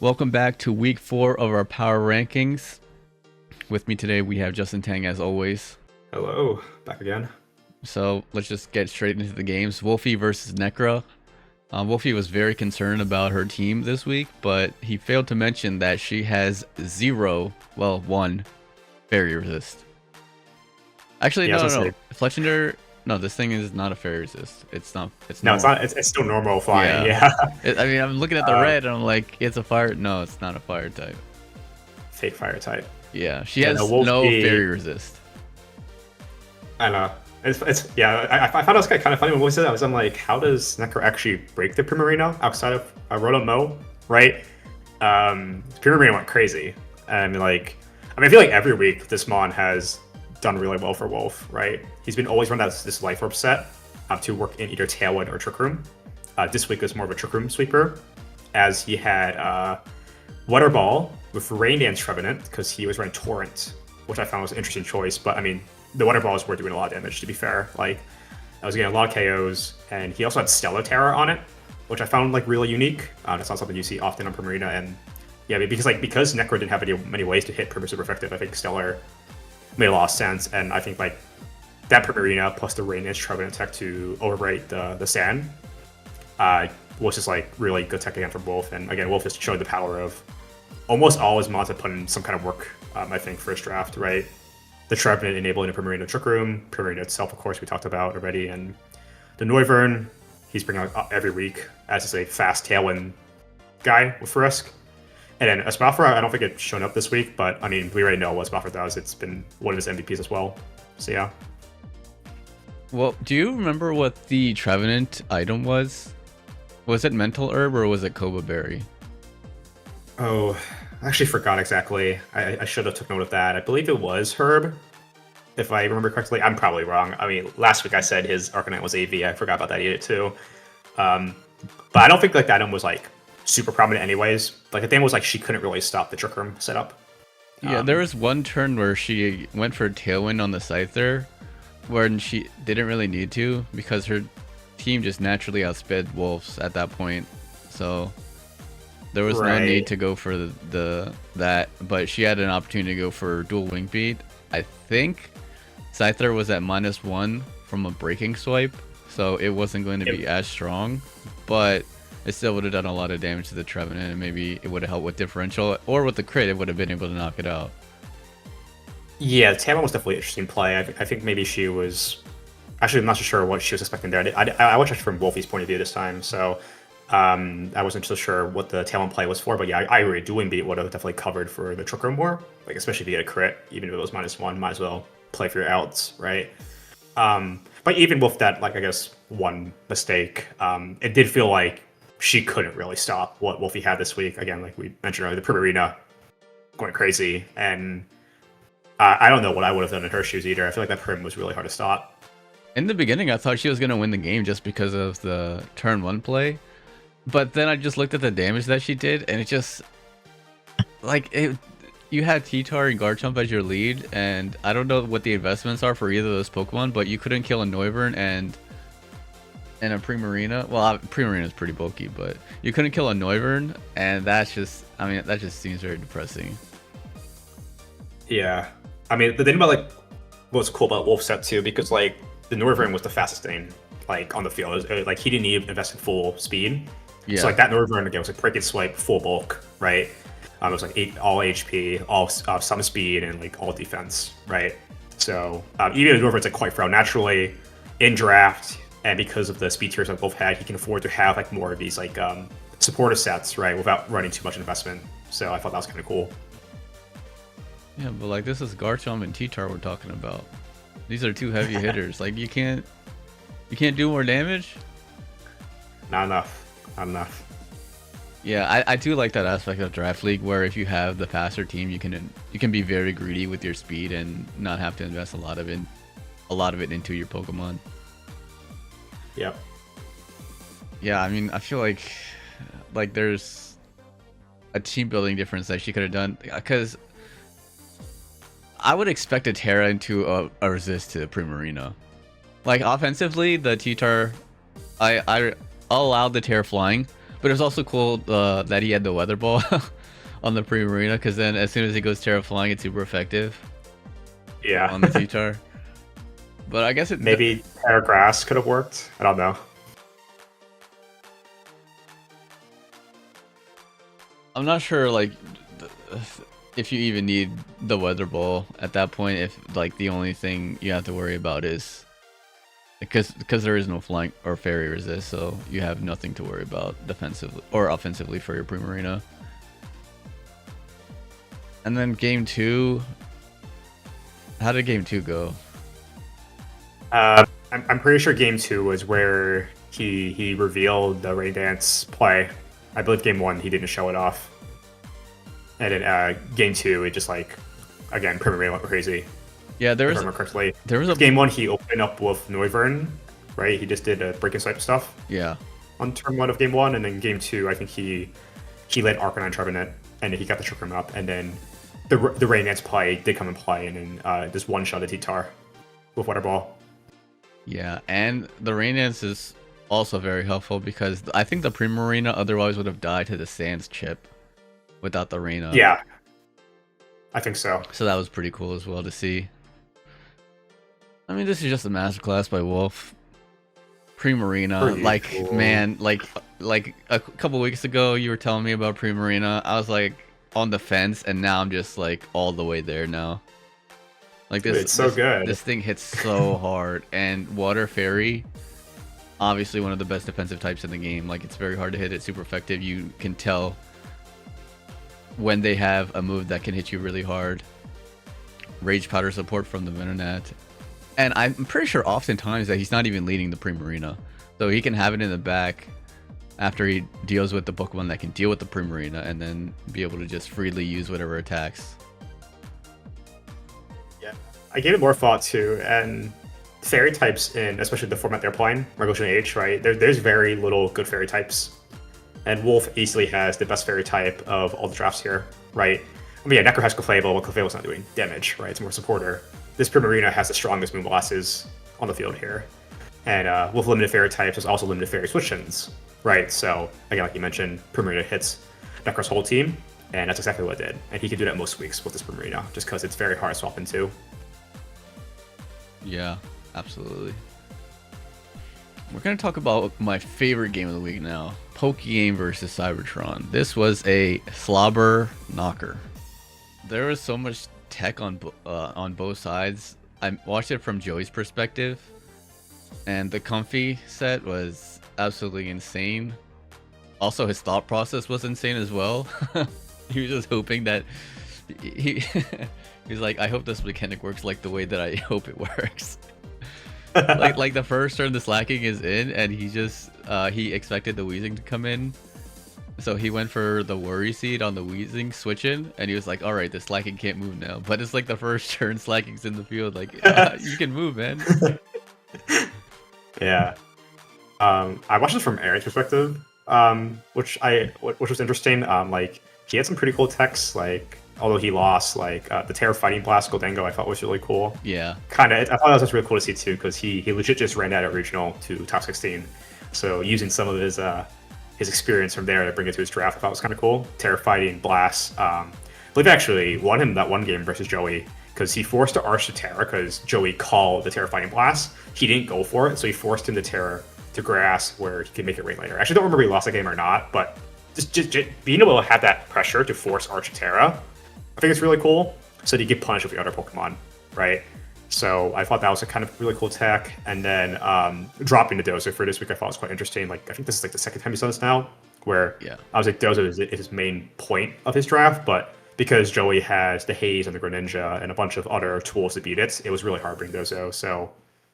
Welcome back to week 4 of our power rankings. With me today, we have Justin Tang as always. Hello, back again. So let's just get straight into the games. Wolfe versus Nekkra. Wolfe was very concerned about her team this week, but he failed to mention that she has one fairy resist. Actually, Yeah, I was no. gonna say. Fletchender, no, this thing is not a fairy resist. It's not. It's No, it's normal. not. It's still normal flying. Yeah. Yeah. I'm looking at the red and I'm like, it's a fire. No, it's not a fire type. Fake fire type. Yeah, she Yeah, no, has no Wolfe. fairy resist. I know. It's yeah. I found it was kind of funny when Wolfe said that. I'm like, how does Nekkra actually break the Primarina outside of Rotom Mo? Right? Primarina went crazy, and I feel like every week this Mon has done really well for Wolf. Right? He's been always run this Life Orb set to work in either Tailwind or Trick Room. This week was more of a Trick Room sweeper, as he had Water Ball with Rain Dance Trevenant because he was running Torrent, which I found was an interesting choice. But I mean, the Water Balls were doing a lot of damage, to be fair. Like, I was getting a lot of KOs, and he also had Stellar Terror on it, which I found really unique. That's not something you see often on Primarina, and yeah, because Necro didn't have many ways to hit Primarina super effective, I think Stellar made a lot of sense, and I think that Primarina plus the Rain Dance Trevenant tech to overwrite the Sand was just really good tech again from Wolf, and again, Wolf just showed the power of almost all his mods have put in some kind of work. I think first draft, right? The Trevenant enabling the Primarina Trick Room, Primarina itself, of course, we talked about already, and the Noivern, he's bringing out every week as just a fast Tailwind guy with Frisk. And then Espafra, I don't think it's shown up this week, but I mean, we already know what Espafra does. It's been one of his MVPs as well. So yeah. Well, do you remember what the Trevenant item was? Was it Mental Herb or was it Koba Berry? Oh, I actually forgot exactly. I should have took note of that. I believe it was Herb, if I remember correctly. I'm probably wrong. I mean, last week I said his Arcanine was AV. I forgot about that either too. But I don't think that item was super prominent anyways. The thing was she couldn't really stop the Trick Room setup. Yeah, there was one turn where she went for Tailwind on the Scyther, where she didn't really need to because her team just naturally outsped Wolves at that point. So there was no need to go for that, but she had an opportunity to go for dual wing beat. I think Scyther was at -1 from a breaking swipe, so it wasn't going to be as strong, but it still would have done a lot of damage to the Trevenant, and maybe it would have helped with differential, or with the crit, it would have been able to knock it out. Yeah, Tama was definitely an interesting play. I think maybe she was... Actually, I'm not so sure what she was expecting there. I watched it from Wolfie's point of view this time, so I wasn't so sure what the Talon play was for, but yeah, I agree. Dueling Beat would have definitely covered for the Trick Room more, especially if you get a crit, even if it was -1, might as well play for your outs, right? But even with that, I guess, one mistake, it did feel like she couldn't really stop what Wolfie had this week. Again, like we mentioned earlier, the Primarina going crazy, and I don't know what I would have done in her shoes either. I feel like that Prim was really hard to stop. In the beginning, I thought she was going to win the game just because of the turn 1 play. But then I just looked at the damage that she did, and it just... you had T-Tar and Garchomp as your lead, and I don't know what the investments are for either of those Pokemon, but you couldn't kill a Noivern and a Primarina. Well, Primarina is pretty bulky, but you couldn't kill a Noivern, and that's just... I mean, that just seems very depressing. Yeah. I mean, the thing about, what's cool about Wolf set too, because, the Noivern was the fastest thing, on the field. He didn't need to invest in full speed. Yeah. So, that Noivern, again, was break and swipe, full bulk, right? It was, 8 all HP, all some speed, and, all defense, right? So, even if Noivern's, quite frail naturally, in draft, and because of the speed tiers that both had, he can afford to have, more of these, supporter sets, right, without running too much investment. So, I thought that was kind of cool. Yeah, but, this is Garchomp and T-Tar we're talking about. These are two heavy hitters. You can't do more damage? Not enough. Not enough. Yeah, I do like that aspect of Draft League where if you have the faster team, you can be very greedy with your speed and not have to invest a lot of it into your Pokemon. Yep. Yeah, I mean, I feel like there's a team building difference that she could have done, because I would expect a Terra into a resist to Primarina. Offensively, the T-Tar, I'll allow the Terra flying, But it's also cool that he had the weather ball on the Primarina, because then as soon as he goes Terra Flying, it's super effective Yeah. on the T-Tar. But I guess it Maybe Terra Grass could have worked. I don't know. I'm not sure, like, if you even need the weather ball at that point. If like the only thing you have to worry about is because there is no flank or fairy resist, so you have nothing to worry about defensively or offensively for your Primarina. And then game 2, how did game 2 go? I'm pretty sure game 2 was where he revealed the Rain Dance play. I believe game 1 he didn't show it off, and then game 2 it just like again Primarina went crazy. Yeah, there If I was remember correctly. there was a Game 1 he opened up with Noivern, right? He just did break and swipe stuff yeah. on turn 1 of game 1, and then game 2 I think he led Arcanine Trevenant, and then he got the Trick Room up, and then the Rain Dance play did come in play, and then just one shot at T-Tar with Water Ball. Yeah, and the Rain Dance is also very helpful because I think the Primarina otherwise would have died to the Sands chip without the Reina. Yeah, I think so. So that was pretty cool as well to see. I mean, this is just a masterclass by Wolfe. Primarina, Pretty like, cool. man, like a couple weeks ago you were telling me about Primarina. I was like on the fence, and now I'm just like all the way there now. Like this, It's so good. This thing hits so hard, and Water Fairy, obviously one of the best defensive types in the game. Like it's very hard to hit it, super effective. You can tell when they have a move that can hit you really hard. Rage Powder support from the Venonat. And I'm pretty sure oftentimes that he's not even leading the Primarina. So he can have it in the back after he deals with the Pokemon that can deal with the Primarina, and then be able to just freely use whatever attacks. Yeah, I gave it more thought too, and fairy types in especially the format they're playing, Revolution Age, right? There's very little good fairy types, and Wolfe easily has the best fairy type of all the drafts here, right? I mean, yeah, nekkra has Clefable, but Clefable's not doing damage, right? It's more supporter. This Primarina has the strongest Moonblasses on the field here, and with limited fairy types, there's also limited fairy switch-ins, right? So again, like you mentioned, Primarina hits nekkra's whole team, and that's exactly what it did. And he can do that most weeks with this Primarina, just because it's very hard to swap into. Yeah, absolutely. We're going to talk about my favorite game of the week now. Pokeaim versus Cybertron. This was a slobber knocker. There was so much tech on both sides. I watched it from Joey's perspective, and the comfy set was absolutely insane. Also, his thought process was insane as well. He was just hoping that he's like, I hope this mechanic works like the way that I hope it works. like the first turn the slacking is in, and he just he expected the Weezing to come in, so he went for the Worry Seed on the Weezing switch in, and he was like, all right, the slacking can't move now. But it's like the first turn slacking's in the field, like you can move, man. Yeah. I watched this from Aaron's perspective, which was interesting. Like he had some pretty cool techs, like although he lost, like the Terra Fighting Blast Goldengo I thought was really cool. Yeah. I thought that was really cool to see too, because he legit just ran out of regional to top 16. So using some of his experience from there to bring it to his draft, I thought was kind of cool. Terra Fighting Blast. I believe actually won him that one game versus Joey, because he forced to Arch to Terra because Joey called the Terra Fighting Blast. He didn't go for it, so he forced him to Terra to Grass where he could make it rain later. I actually don't remember if he lost that game or not, but just being able to have that pressure to force Arch to Terra, I think it's really cool, so that you get punished with the other Pokemon, right? So I thought that was a kind of really cool tech. And then dropping the Dozo for this week I thought was quite interesting. Like I think this is like the second time he's done this now, where I was like Dozo is his main point of his draft, but because Joey has the Haze and the Greninja and a bunch of other tools to beat it, it was really hard to bring Dozo. So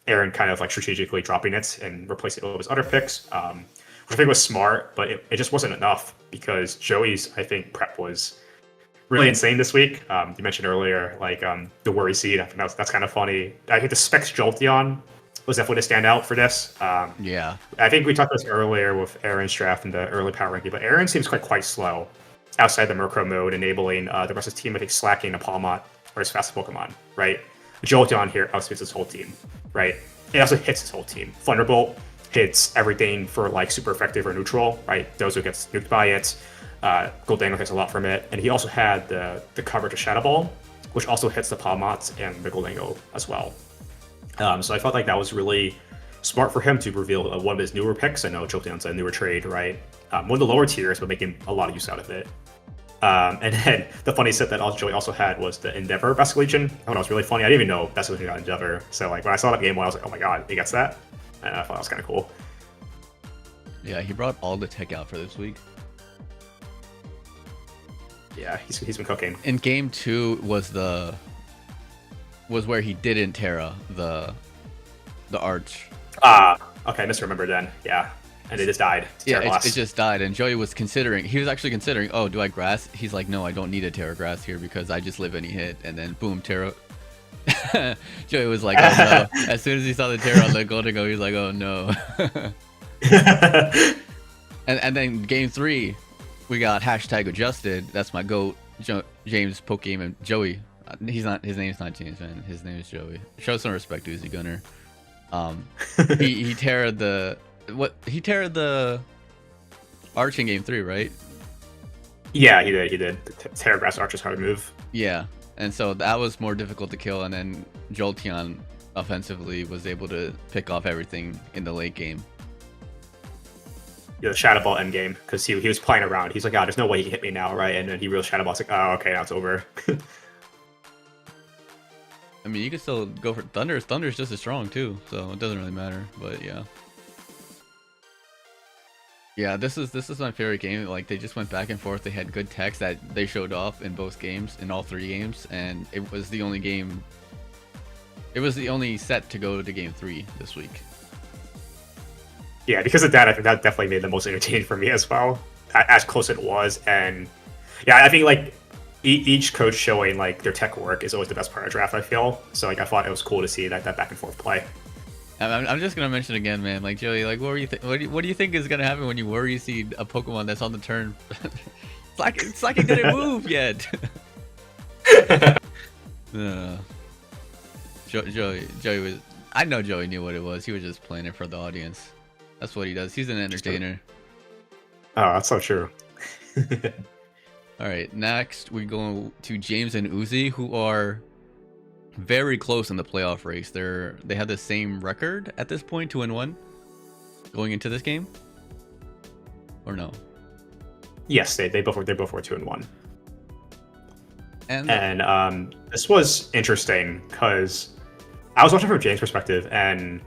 Aaron kind of like strategically dropping it and replacing it with his other picks, which I think was smart, but it just wasn't enough because Joey's, I think, prep was really insane this week. You mentioned earlier, like the Worry Seed. I think that's kind of funny. I think the Specs Jolteon was definitely a standout for this. Yeah. I think we talked about this earlier with Aaron's draft in the early power ranking, but Aaron seems quite slow outside the Murkrow mode, enabling the rest of his team, I think, slacking a Palmot or his fastest Pokemon, right? Jolteon here outspeeds his whole team, right? It also hits his whole team. Thunderbolt, hits everything for like super effective or neutral, right? Dozo gets nuked by it. Goldango takes a lot from it, and he also had the coverage of Shadow Ball, which also hits the Palmot and the Goldango as well. So I felt like that was really smart for him to reveal one of his newer picks. I know Jolteon's a newer trade, right? One of the lower tiers, but making a lot of use out of it. And then the funny set that Joey also had was the Endeavor Best Legion. I thought it was really funny. I didn't even know Best Legion got Endeavor. So like when I saw that game one, I was like, oh my god, he gets that. And I thought that was kind of cool. Yeah, he brought all the tech out for this week. Yeah, he's been cooking. In game 2 was where he didn't Terra the arch. Okay, I misremembered then. Yeah. And it just died. Yeah, it just died, and Joey was considering. He was actually considering, oh, do I grass? He's like, no, I don't need a Terra grass here because I just live any hit, and then boom, Terra. Joey was like, oh no. As soon as he saw the Terra on the Goldango, he's like, oh no. and then game 3, we got hashtag adjusted. That's my goat, James, Pokeaim, and Joey. His name's not James, man. His name is Joey. Show some respect to Uzi Gunner. He Terra'd the. He Terra'd the arch in game 3, right? Yeah, he did. The Terra Grass Arch is hard to move. Yeah, and so that was more difficult to kill, and then Jolteon offensively was able to pick off everything in the late game. Yeah, the Shadow Ball end game, because he was playing around. He's like, oh, there's no way he can hit me now, right? And then he real Shadow Ball's like, oh, okay, now it's over. I mean, you could still go for Thunder. Thunder's just as strong too, so it doesn't really matter. But yeah. Yeah, this is my favorite game. Like, they just went back and forth. They had good techs that they showed off in both games, in all 3 games, and it was the only game. It was the only set to go to game 3 this week. Yeah, because of that, I think that definitely made the most entertaining for me as well, as close as it was. And yeah, I think like each coach showing like their tech work is always the best part of draft, I feel. So like I thought it was cool to see that back and forth play. I'm just gonna mention again, man. Like, Joey, like, what do you think is gonna happen when you see a Pokemon that's on the turn? it's like it didn't move yet. Joey was. I know Joey knew what it was. He was just playing it for the audience. That's what he does. He's an entertainer. Oh, that's so true. All right, next we go to James and Uzi, who are very close in the playoff race. They have the same record at this point, 2-1, going into this game, or no? Yes, they both were 2-1. And this was interesting because I was watching from James' perspective, and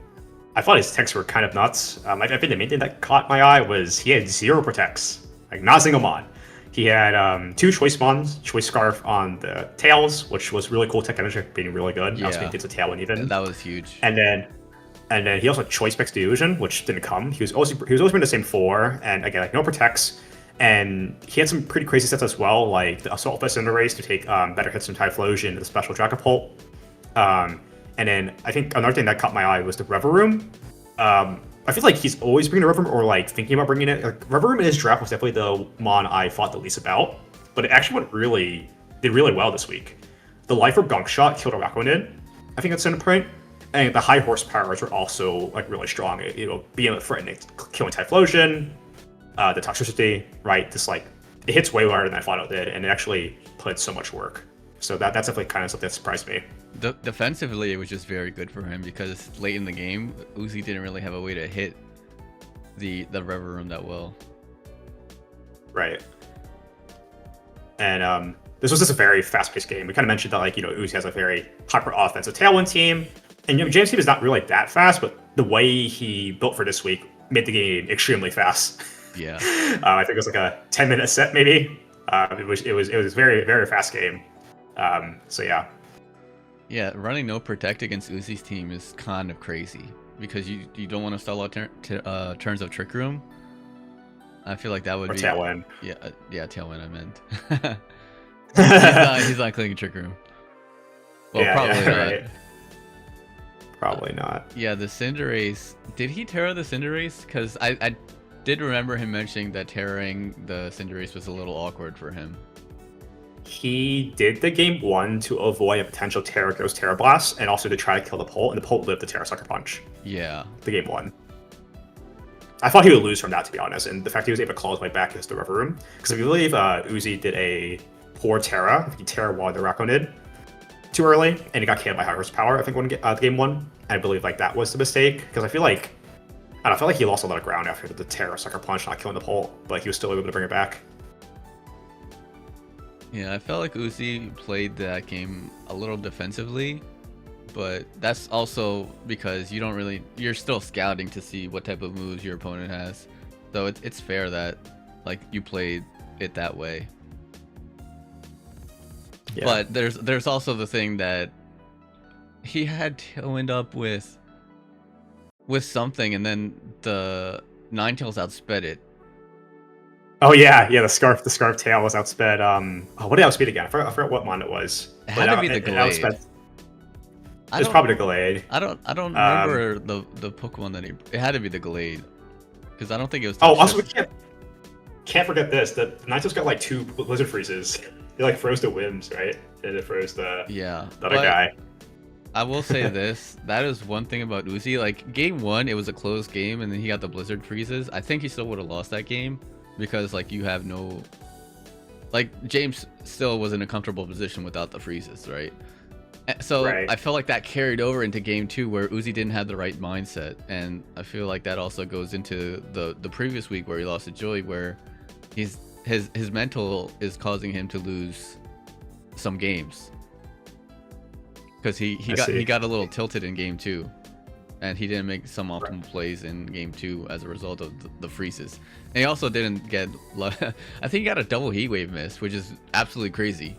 I thought his techs were kind of nuts. I think the main thing that caught my eye was he had 0 protects, like not a single mon. He had 2 Choice Mons, Choice Scarf on the tails, which was really cool. Tech energy being really good. Yeah. I was thinking it's a tailwind even. That was huge. And then he also had Choice Specs Delusion, which didn't come. He was always been the same 4, and again like no protects. And he had some pretty crazy sets as well, like the Assault Fist in the race to take better hits from Typhlosion, the special Dragapult. And then I think another thing that caught my eye was the Rever Room. I feel like he's always bringing the Rever Room or like thinking about bringing it. Like, Rever Room in his draft was definitely the mon I thought the least about, but it actually did really well this week. The Life Orb Gunk Shot killed a Rakmonid, I think at center point, and the high horsepowers were also like really strong. Being able to threaten killing Typhlosion, the toxicity, right? Just like it hits way harder than I thought it did, and it actually put so much work. So that's definitely kind of something that surprised me. Defensively, it was just very good for him because late in the game, Uzi didn't really have a way to hit the Rever Room that well. Right. And this was just a very fast-paced game. We kind of mentioned that Uzi has a very hyper offensive Tailwind team, and James' team is not really that fast, but the way he built for this week made the game extremely fast. Yeah. I think it was like a 10-minute set maybe. It was a very, very fast game. So yeah. Yeah, running no protect against Uzi's team is kind of crazy because you don't want to stall out turns of Trick Room. I feel like that would be Tailwind. Yeah, Tailwind. I meant. he's not clicking Trick Room. Well, probably not. Right. Probably not. Yeah, the Cinderace. Did he Terra the Cinderace? Because I did remember him mentioning that terraing the Cinderace was a little awkward for him. He did the game 1 to avoid a potential Terra Ghost Terra Blast, and also to try to kill the Pult, and the Pult lived the Terra Sucker Punch. Yeah. The game 1. I thought he would lose from that, to be honest. And the fact he was able to claw his way back against the River Room, because I believe Uzi did a poor Terra. He Terra while the Rakonid too early, and he got killed by high horsepower. I think when game one, and I believe like that was the mistake, because I feel like I felt like he lost a lot of ground after the Terra Sucker Punch, not killing the pole, but he was still able to bring it back. Yeah, I felt like Uzi played that game a little defensively, but that's also because you're still scouting to see what type of moves your opponent has. So it's fair that like you played it that way. Yeah. But there's also the thing that he had Tailwind up with something, and then the Ninetales outsped it. Oh yeah, the scarf tail was outsped. What did it outspeed again? I forgot what mon it was. It had to be the Glade. It's probably the Glade. I don't remember the Pokemon that it had to be the Glade, because I don't think it was. Also we can't forget this. The Ninetales got like 2 Blizzard Freezes. They like froze the Wims, right? And it froze the other guy. I will say this: that is one thing about Uzi. Like game 1, it was a close game, and then he got the Blizzard Freezes. I think he still would have lost that game, because like you have no, like James still was in a comfortable position without the freezes, right? So I felt like that carried over into game 2, where Uzi didn't have the right mindset, and I feel like that also goes into the previous week where he lost to Joey, where his mental is causing him to lose some games, because he got a little tilted in game 2. And he didn't make some optimal plays in game 2 as a result of the freezes. And he also didn't get... I think he got a double heat wave miss, which is absolutely crazy.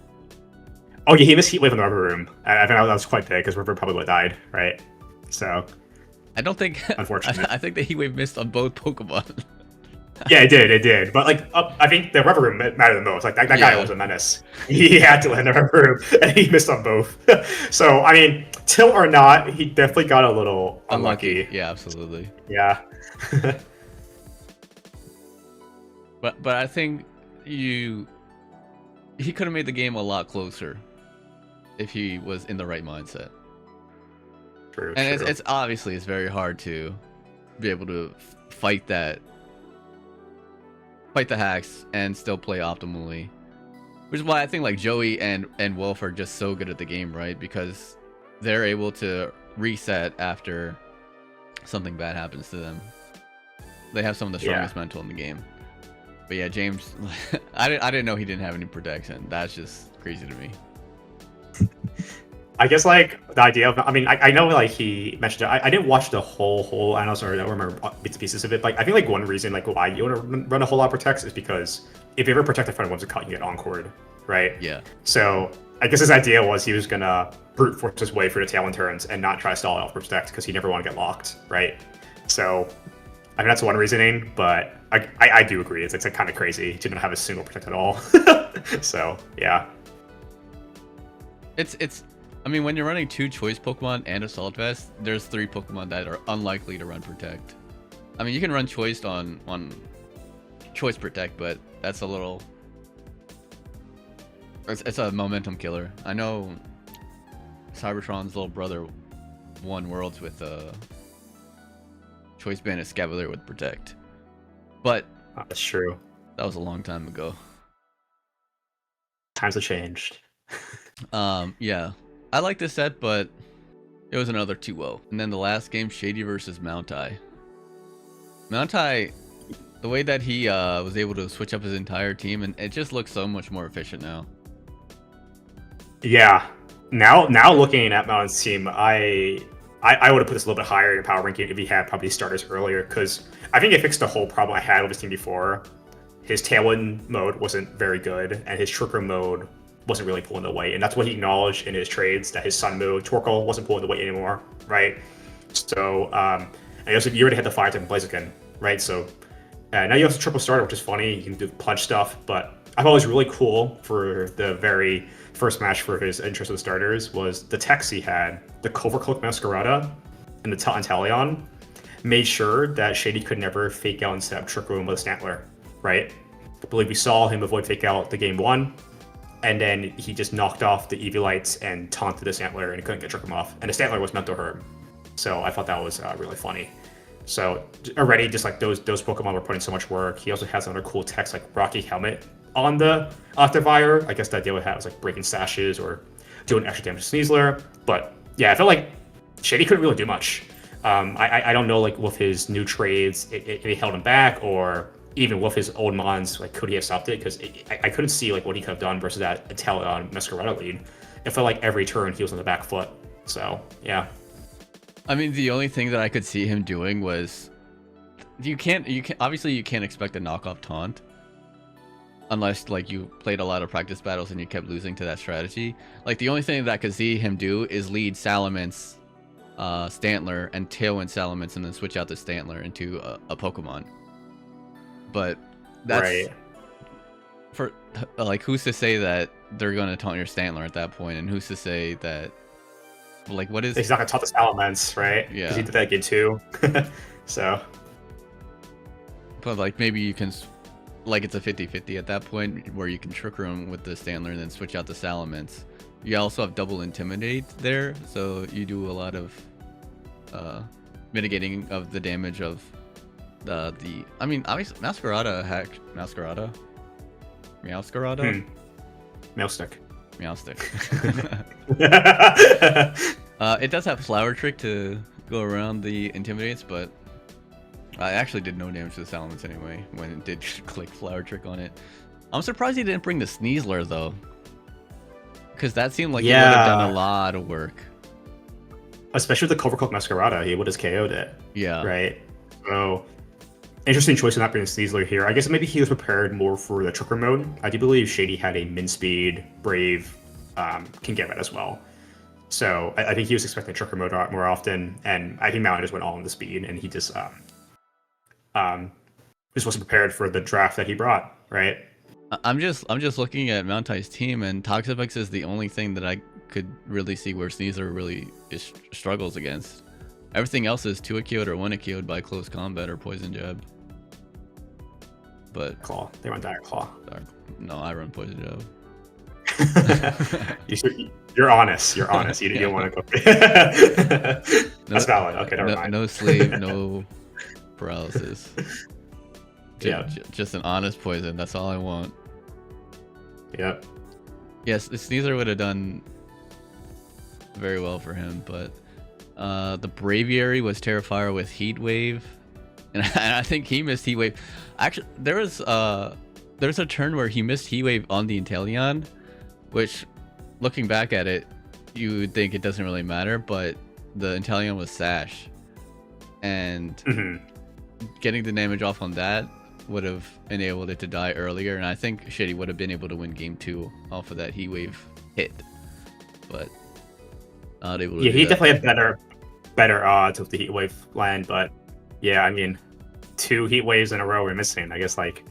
Oh yeah, he missed heat wave in the River Room. I think that was quite big, because River probably would have died, right? So... I don't think... Unfortunately. I think the heat wave missed on both Pokemon. Yeah, it did. But like, I think the River Room mattered the most. Like that guy was a menace. He had to land the River Room, and he missed on both. So I mean, tilt or not, he definitely got a little unlucky. Yeah, absolutely. Yeah. but I think he could have made the game a lot closer if he was in the right mindset. True. And it's obviously it's very hard to be able to fight the hacks and still play optimally, which is why I think like Joey and Wolfe are just so good at the game, right? Because they're able to reset after something bad happens to them. They have some of the strongest mental in the game. But yeah, James, I didn't know he didn't have any protection. That's just crazy to me. I guess like the idea of, I mean, I know like he mentioned it. I didn't watch the whole analysis, or I don't remember bits and pieces of it. Like I think like one reason like why you want to run a whole lot of protects is because if you ever protect the front one's a cut, you get encored, right? Yeah. So I guess his idea was he was gonna brute force his way through the tailwind turns and not try to stall it off protect, because he never want to get locked, right? So I mean that's one reasoning, but I do agree. It's like kind of crazy. He didn't have a single protect at all. So yeah. I mean, when you're running 2 choice Pokemon and Assault Vest, there's 3 Pokemon that are unlikely to run Protect. I mean, you can run Choice on Choice Protect, but that's a little... It's a momentum killer. I know Cybertron's little brother won Worlds with Choice Band and Escavalier with Protect. But... That's true. That was a long time ago. Times have changed. Yeah. I like this set, but it was another 2-0. And then the last game, Shady versus Mountai. Mountai, the way that he was able to switch up his entire team, and it just looks so much more efficient now. Yeah. Now looking at Mountain's team, I would have put this a little bit higher in power ranking if he had probably starters earlier, because I think it fixed the whole problem I had with his team before. His Tailwind mode wasn't very good, and his Trick Room mode wasn't really pulling the weight, and that's what he acknowledged in his trades, that his Sun move, Torkoal, wasn't pulling the weight anymore, right? So, and also you already had the 5-type Blaziken, right? So now you have the triple starter, which is funny. You can do punch stuff, but I thought it was really cool for the very first match for his interest of the starters was the techs he had. The Cloak Masquerada and the Talion made sure that Shady could never fake out and set up Trick Room with a Stantler, right? I believe we saw him avoid fake out the game 1. And then he just knocked off the Eviolites and taunted the Stantler, and he couldn't get Trick Room off. And the Stantler was meant to hurt him. So I thought that was really funny. So already, just like those Pokemon were putting so much work. He also has another cool text like Rocky Helmet on the Octavire. I guess the idea with that was like breaking sashes or doing extra damage to Sneasler. But yeah, I felt like Shady couldn't really do much. I don't know like with his new trades, it held him back, or even with his old mons, like could he have stopped it? Because I couldn't see like what he could have done versus that Inteleon Masquerada lead. It felt like every turn he was on the back foot. So yeah. I mean, the only thing that I could see him doing was you can't obviously you can't expect a knockoff taunt unless like you played a lot of practice battles and you kept losing to that strategy. Like the only thing that I could see him do is lead Salamence, Stantler, and Tailwind Salamence, and then switch out the Stantler into a Pokemon. But that's Right. for like, who's to say that they're gonna taunt your Stantler at that point, and who's to say that like what is He's not gonna taunt the Salamence, right? Yeah. Because he did that game too. So. But like maybe you can, like it's a 50-50 at that point where you can trick room with the Stantler and then switch out the Salamence. You also have double Intimidate there, so you do a lot of mitigating of the damage of the I mean obviously Masquerada. Mailstick. It does have Flower Trick to go around the Intimidates, but I actually did no damage to the Salamence anyway when it did click Flower Trick on it. I'm surprised he didn't bring the Sneasler though, because that seemed like he would have done a lot of work. Especially with the Clovercloak Masquerada, he would have KO'd it. Yeah. Right. So interesting choice of not bringing Sneasler here. I guess maybe he was prepared more for the Tricker mode. I do believe Shady had a Min Speed, Brave, Kingambit as well. So I think he was expecting Tricker mode more often, and I think Mountain just went all in the speed, and he just wasn't prepared for the draft that he brought, right? I'm just looking at Mountai's team, and Toxapex is the only thing that I could really see where Sneasler really struggles against. Everything else is 2-AKO'd or 1-AKO'd by close combat or poison jab. But Claw. They run Dire Claw. No, I run poison jab. You're honest. You're honest. You don't want to go. That's valid. Okay, never mind. No slave, no paralysis. Yeah. Just an honest poison. That's all I want. Yep. Yes, Sneasler would have done very well for him, but the Braviary was Terrifier with Heat Wave, and I think he missed Heat Wave. Actually, there's a turn where he missed Heat Wave on the Inteleon, which, looking back at it, you would think it doesn't really matter, but the Inteleon was Sash, and getting the damage off on that would have enabled it to die earlier, and I think Shady would have been able to win game 2 off of that Heat Wave hit, but not able to do he that. definitely had better odds with the Heat Wave land, but yeah, I mean, 2 Heat Waves in a row we're missing. I guess like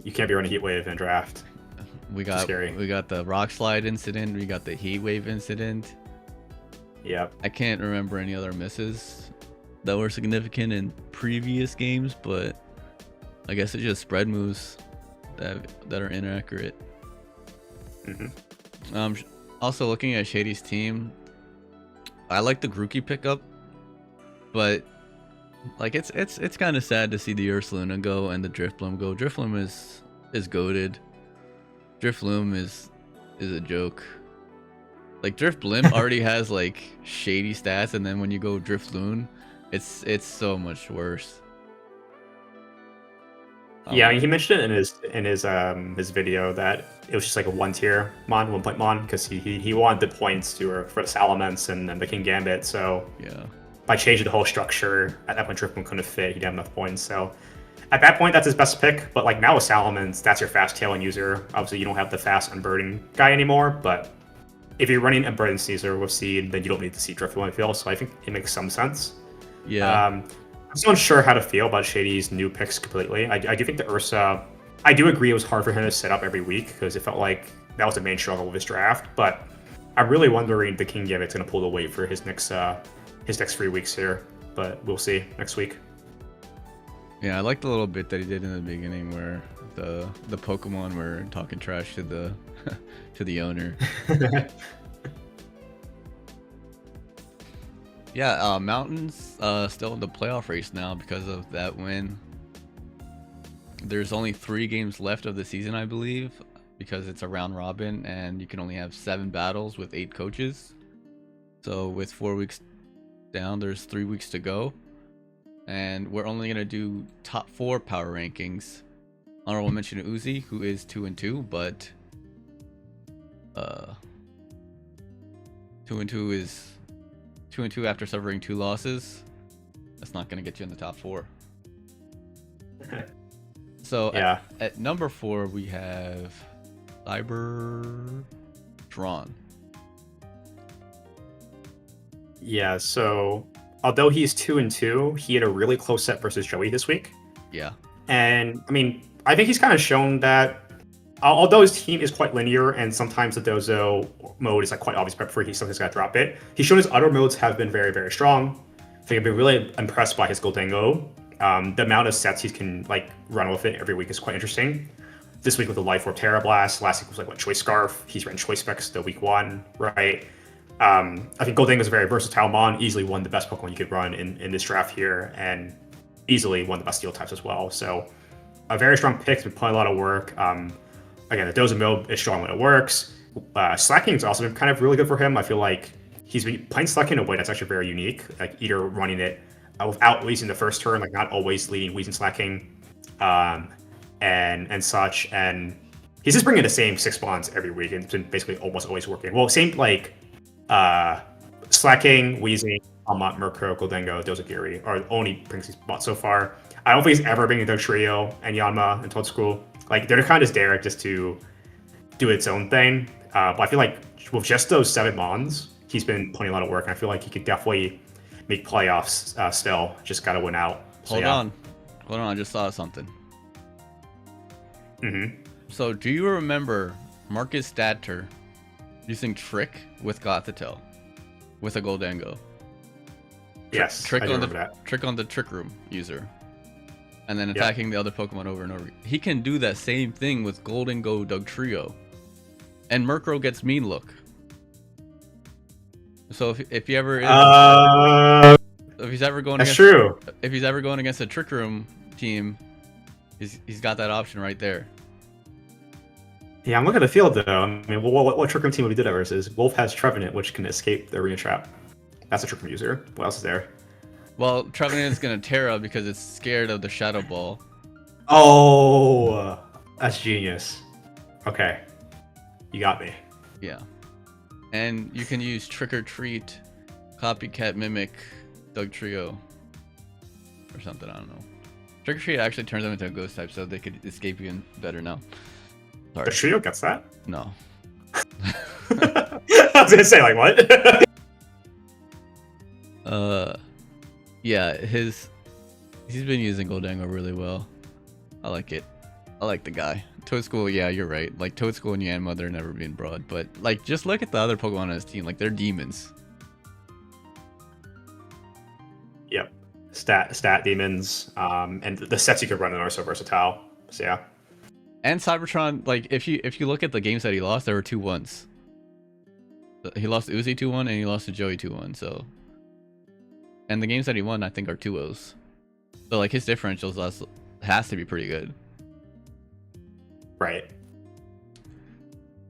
you can't be running Heat Wave in draft. We got the Rock Slide incident, we got the Heat Wave incident. Yep. I can't remember any other misses that were significant in previous games, but I guess it's just spread moves that are inaccurate. Also, looking at Shady's team, I like the Grookey pickup, but like it's kind of sad to see the Ursaluna go and the Drifloom go. Drifloom is goated. Drifloom is a joke. Like Drifblim already has like shady stats, and then when you go Drifloon, it's so much worse. Yeah, I mean, he mentioned it in his video that it was just like a 1-tier mon, 1-point mon, because he wanted the points for the Salamence and the Kingambit. So yeah, by changing the whole structure, at that point Drifloon couldn't fit. He'd have enough points. So at that point, that's his best pick. But like now with Salamence, that's your fast tailing user. Obviously, you don't have the fast unburden guy anymore. But if you're running unburden Caesar with Seed, then you don't need to see Drifloon, I feel. So I think it makes some sense. Yeah. I'm still unsure how to feel about Shady's new picks completely. I do think the Ursa, I do agree it was hard for him to set up every week because it felt like that was the main struggle with his draft. But I'm really wondering if the Kingambit's going to pull the weight for his next 3 weeks here. But we'll see next week. Yeah, I liked the little bit that he did in the beginning where the Pokemon were talking trash to the to the owner. Yeah, Mountains still in the playoff race now because of that win. There's only 3 games left of the season, I believe, because it's a round robin and you can only have 7 battles with 8 coaches. So with 4 weeks down, there's 3 weeks to go. And we're only going to do top 4 power rankings. Honorable mention to Uzi, who is 2-2, but 2-2 is 2-2 after suffering 2 losses. That's not going to get you in the top 4. So Yeah. at number 4 we have Cybertron. Yeah, so although he's 2-2, he had a really close set versus Joey this week. Yeah. And I mean, I think he's kind of shown that although his team is quite linear and sometimes the dozo mode is like quite obvious before he sometimes got to drop it, he's shown his other modes have been very, very strong. I think I've been really impressed by his Goldango. The amount of sets he can like run with it every week is quite interesting. This week with the Life Orb Terra Blast, last week was like what Choice Scarf. He's ran Choice Specs the week 1, right? I think Goldango is a very versatile mon, easily one of the best Pokemon you could run in this draft here, and easily one of the best Steel types as well. So a very strong pick. He's been putting a lot of work. Again, the Dozo mode is strong when it works. Slacking has also been kind of really good for him. I feel like he's been playing Slacking in a way that's actually very unique, like either running it without losing the first turn, like not always leading Weezing Slacking, and such. And he's just bringing the same 6 bonds every week, and it's been basically almost always working. Well, same like Slacking, Weezing, Almont, Murkrow, Goldango, Dozagiri are the only brings he's bought so far. I don't think he's ever been the Trio and Yanma and Toad School. Like they're kind of just there just to do its own thing. But I feel like with just those 7 mons, he's been putting a lot of work, and I feel like he could definitely make playoffs still. Just gotta win out. So, Hold on, I just saw something. So do you remember Marcus Stadter using Trick with Gothitelle with a Goldango? Yes, Trick I do on remember that. Trick on the Trick Room user, and then attacking the other Pokemon over and over. He can do that same thing with Goldango Dugtrio, and Murkrow gets Mean Look. So if he ever is, if he's ever going That's against, true. if he's ever going against a Trick Room team, he's got that option right there. Yeah, I'm looking at the field though. I mean, what Trick Room team would we do that versus? Wolfe has Trevenant, which can escape the Arena Trap. That's a Trick Room user. What else is there? Well, Trevenant is gonna Terra because it's scared of the Shadow Ball. Oh, that's genius. Okay, you got me. Yeah, and you can use Trick or Treat, Copycat, Mimic, Dugtrio, or something. I don't know. Trick or Treat actually turns them into a Ghost type, so they could escape even better now. Sorry. The trio gets that? No. I was gonna say, like, what? Yeah, he's been using Goldango really well. I like it. I like the guy. Toadschool, yeah, you're right. Like Toadschool and Yanma, they're never being broad, but like just look at the other Pokemon on his team. Like they're demons. Yep. Stat demons. And the sets you could run in are so versatile. So yeah. And Cybertron, like if you look at the games that he lost, there were 2-1s. He lost to Uzi 2-1 and he lost to Joey 2-1. So, and the games that he won, I think, are 2-0s. So like his differentials has to be pretty good. Right.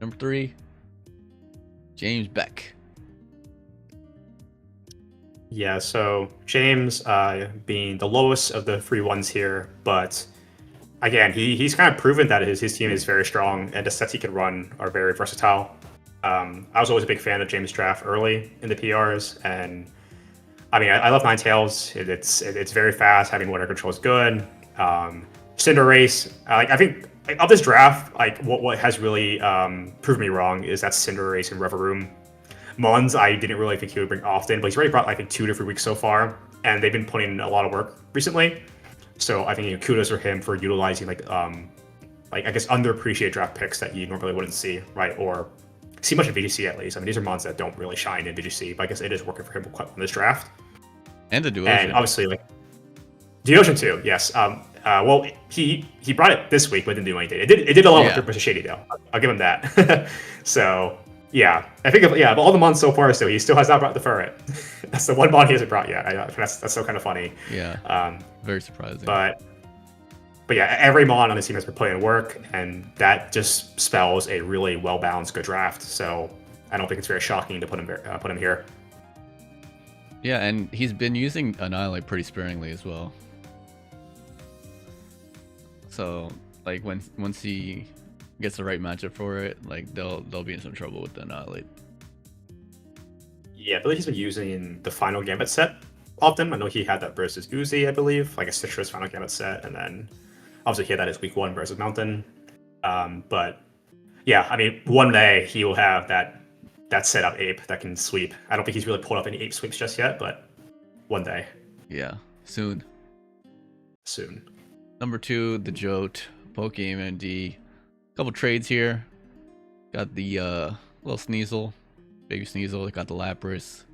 Number 3, James Beck. Yeah, so James being the lowest of the 3 ones here, but again, he's kind of proven that his team is very strong and the sets he can run are very versatile. I was always a big fan of James' draft early in the PRs, and I mean, I love Ninetales. It's very fast. Having water control is good. Cinder Race, I think of this draft, like what has really proved me wrong is that Cinder Race and Reverum. Mons, I didn't really think he would bring often, but he's already brought I think 2 to 3 weeks so far, and they've been putting in a lot of work recently. So I think kudos for him for utilizing like I guess underappreciated draft picks that you normally wouldn't see, right? Or see much in VGC at least. I mean, these are mons that don't really shine in VGC, but I guess it is working for him quite on this draft. And the Duotion. And obviously, like Duotion too, yes. Well, he brought it this week, but didn't do anything. It did a lot with versus Shady though. I'll give him that. So Yeah, I think of all the mons so far, still he still has not brought the ferret. That's the one mon he hasn't brought yet. That's so kind of funny. Yeah, Um, very surprising. but yeah, every mon on the team has been putting in work, and that just spells a really well balanced, good draft. So I don't think it's very shocking to put him here. Yeah, and he's been using Annihilate pretty sparingly as well. So like once he gets the right matchup for it, like they'll be in some trouble with the Annihilate. Yeah, I believe he's been using the final Gambit set often. I know he had that versus Uzi, I believe, like a citrus final Gambit set, and then obviously he had that as week 1 versus Mountain. But yeah, I mean, one day he will have that setup ape that can sweep. I don't think he's really pulled up any ape sweeps just yet, but one day. Yeah, soon. Number 2, the Jote, Pokeaim and D. Couple trades here. Got the little Sneasel, baby Sneasel. Got the Lapras.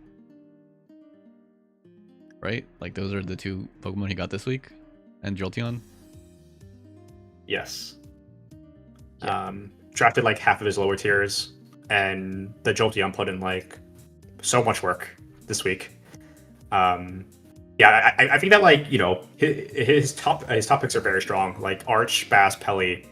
Right? Like those are the 2 Pokemon he got this week, and Jolteon. Yes. Yeah. Drafted like half of his lower tiers, and the Jolteon put in like so much work this week. Yeah, I think that like his top picks are very strong. Like Arch, Bass, Pelly,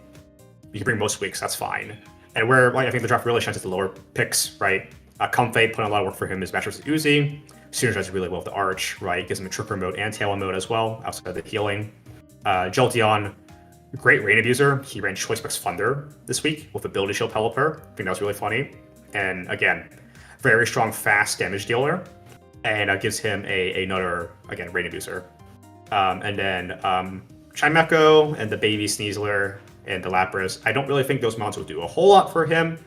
you can bring most weeks. That's fine. And where like I think the draft really shines at the lower picks, right? Comfey put in a lot of work for him. His match versus Uzi synergizes really well with the Arch, right? Gives him a tripper mode and tail mode as well, outside of the healing. Jolteon, great rain abuser. He ran Choice Specs Thunder this week with Ability Shield Pelipper. I think that was really funny. And again, very strong, fast damage dealer. And gives him another, again, rain abuser. And then Chimecho and the baby Sneasler and the Lapras. I don't really think those mounts will do a whole lot for him.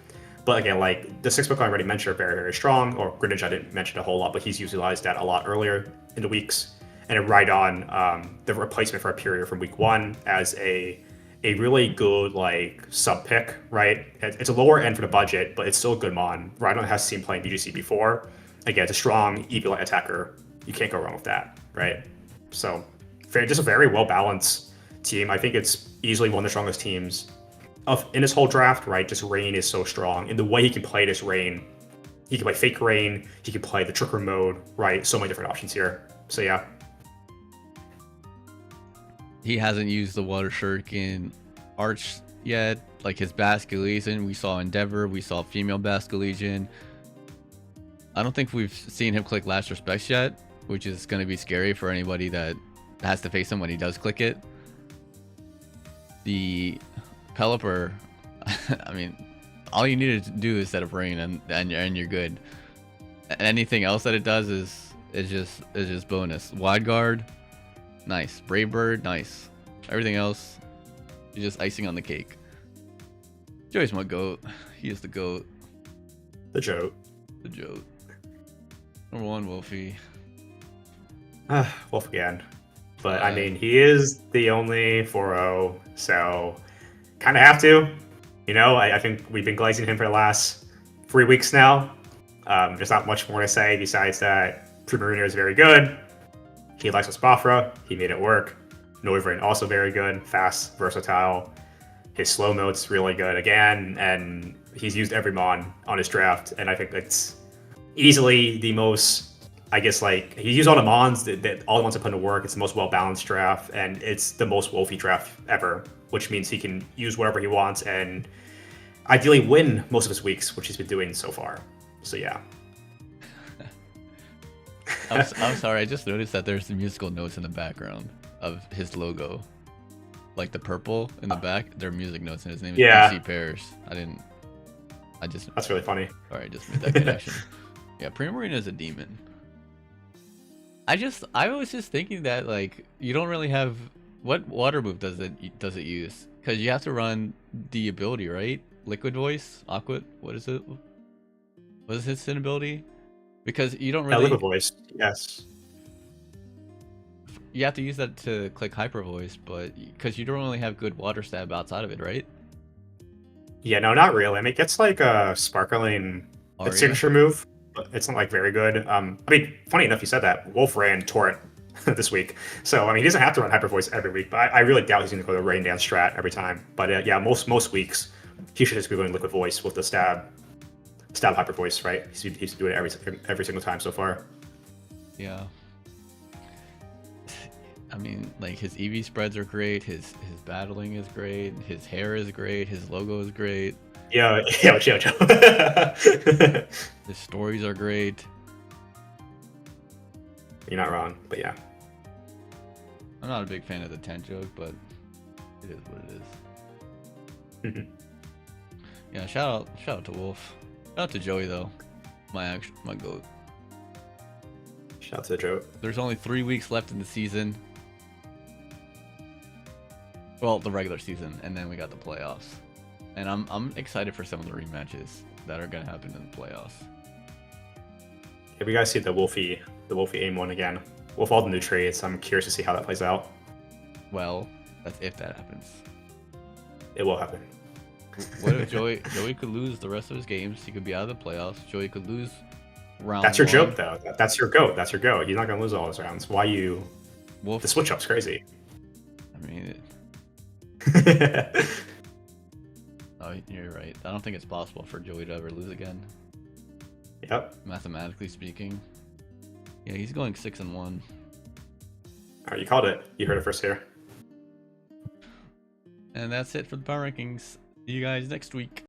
But again, like the 6 Pokemon I already mentioned are very, very strong. Or Greninja I didn't mention a whole lot, but he's utilized that a lot earlier in the weeks. And then Rhydon, the replacement for Aperia from week 1 as a really good like sub pick, right? It's a lower end for the budget, but it's still a good mon. Rhydon has seen playing BGC before. Again, it's a strong EV attacker. You can't go wrong with that, right? So, just a very well-balanced team. I think it's easily one of the strongest teams in this whole draft, right? Just Rain is so strong. And the way he can play this Rain, he can play Fake Rain, he can play the Tricker mode, right? So many different options here. So, yeah. He hasn't used the Water Shuriken Arch yet. Like his Basculegion, we saw Endeavor, we saw female Basculegion. I don't think we've seen him click Last Respects yet, which is going to be scary for anybody that has to face him when he does click it. The Pelipper, I mean, all you need to do is set up Rain and you're good. Anything else that it does is just bonus. Wide Guard, nice. Brave Bird, nice. Everything else is just icing on the cake. Joey's my GOAT. He is the GOAT. The Jote. The Jote. Number 1, Wolfie. Wolf again. But I mean, he is the only 4-0, so kind of have to. I think we've been glazing him for the last 3 weeks now. There's not much more to say besides that Primarina is very good. He likes Spafra. He made it work. Noivern also very good, fast, versatile. His slow mode's really good again, and he's used every mon on his draft, and I think that's easily the most, I guess, like, he used all the mons that all the ones that put into work. It's the most well-balanced draft, and it's the most Wolfie draft ever, which means he can use whatever he wants and ideally win most of his weeks, which he's been doing so far. So, yeah. I'm sorry, I just noticed that there's the musical notes in the background of his logo. Like the purple in the back, there are music notes, and his name is PC Pears. That's really funny. Alright, just made that connection. Yeah, Primarina is a demon. I was just thinking that, like, you don't really have, what water move does it use? Because you have to run the ability, right? Liquid Voice, Aqua, what is it? What is his ability? Because you don't really. Liquid Voice, yes. You have to use that to click Hyper Voice, but because you don't really have good water stab outside of it, right? Yeah, no, not really. I mean, it gets like a sparkling signature move, but it's not like very good. I mean, funny enough, you said that. Wolf ran Torrent this week, so I mean, he doesn't have to run Hyper Voice every week, but I really doubt he's going to go the Rain Dance strat every time. But yeah, most weeks he should just be going Liquid Voice with the stab. stab hyper voice, right? He's doing it every single time so far. Yeah. I mean, like his EV spreads are great. His battling is great. His hair is great. His logo is great. Yo. His stories are great. You're not wrong, but yeah. I'm not a big fan of the tent joke, but it is what it is. Yeah, shout out to Wolfe. Shout out to Joey though. My goat. Shout out to the joke. There's only 3 weeks left in the season. Well, the regular season, and then we got the playoffs. And I'm excited for some of the rematches that are gonna happen in the playoffs. If we guys see the Wolfe aim one again, with all the new trades, I'm curious to see how that plays out. Well, that's if that happens. It will happen. What if Joey could lose the rest of his games? He could be out of the playoffs. Joey could lose round. That's your one. joke, though. That's your goat. That's your goat. He's not gonna lose all his rounds. Why you? Wolfe, The switch up's crazy. I mean, oh, you're right. I don't think it's possible for Joey to ever lose again. Yep. Mathematically speaking. Yeah, he's going 6-1. All right, you called it. You heard it first here. And that's it for the power rankings. See you guys next week.